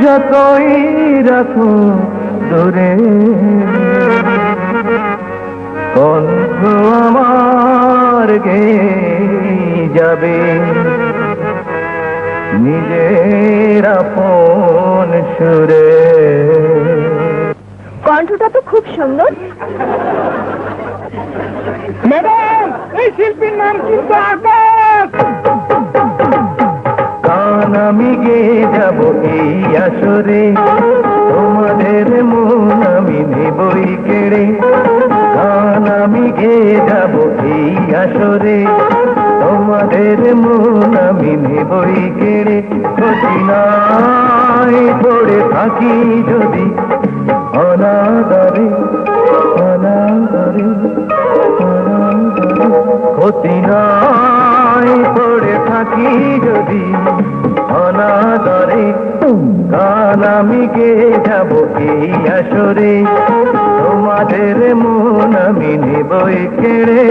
যতই রাখো দূরে, কণ্ঠ আমার গেয়ে যাবে নিজের আপন সুরে। কণ্ঠটা তো খুব সুন্দর। ম্যাডাম, এই শিল্পীর নাম কিন্তু আকাশ। গান আমি গেয়ে যাব এই আসরে, তোমাদের মন আমি নেবই কেড়ে। গান আমি গেয়ে যাব এই আসরে, তোমাদের মন আমি নেবই কেড়ে। কঠিনায় পড়ে থাকি যদি অনাদরে, অনাদরে, অনাদরে, কঠিনায় পড়ে থাকি যদি অনাদরে, গান আমি গেয়ে যাব এই আসরে, তোমাদের মন আমি নেবই কেড়ে।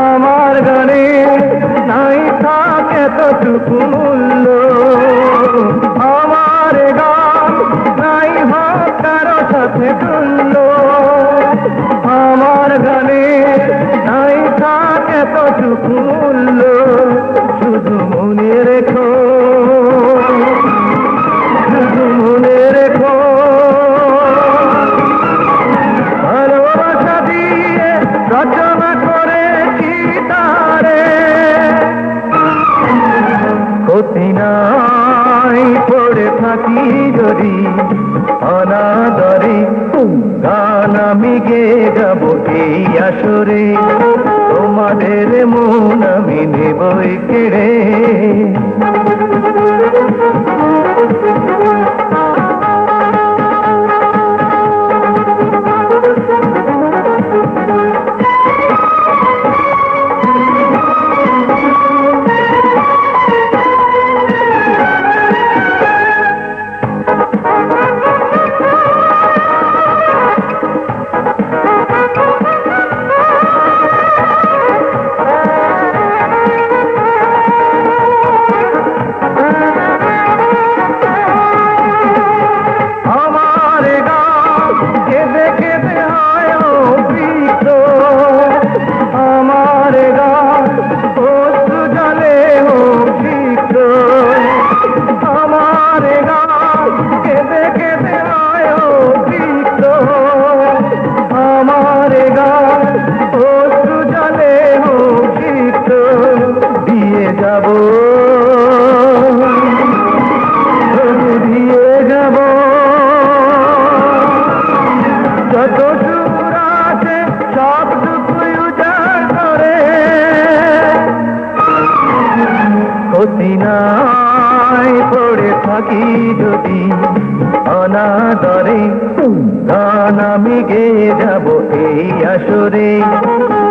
আমার গানে নাই থাকে ততটুকু মূল্য, আমার গান নাই হোক কারো সাথে তুল্য, আমার গানে নাই থাকে ততটুকু মূল্য। শুধু মনে রেখো, শুধু মনে রেখো, ভালোবাসা দিয়ে রচনা করেছি তারে। কঠিনায় পড়ে থাকি যদি অনাদরে, গান আমি গেয়ে যাব এই আসরে, তোমাদের মন আমি নেবই কেড়ে। কঠিনায় পড়ে থাকি যদি অনাদরে, গান আমি গেয়ে যাব এই আসরে,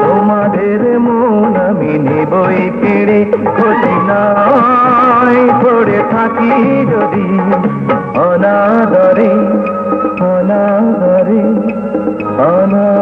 তোমাদের মন আমি নেবই কেড়ে। কঠিনায় পড়ে থাকি যদি অনাদরে, অনাদরে, অনাদরে।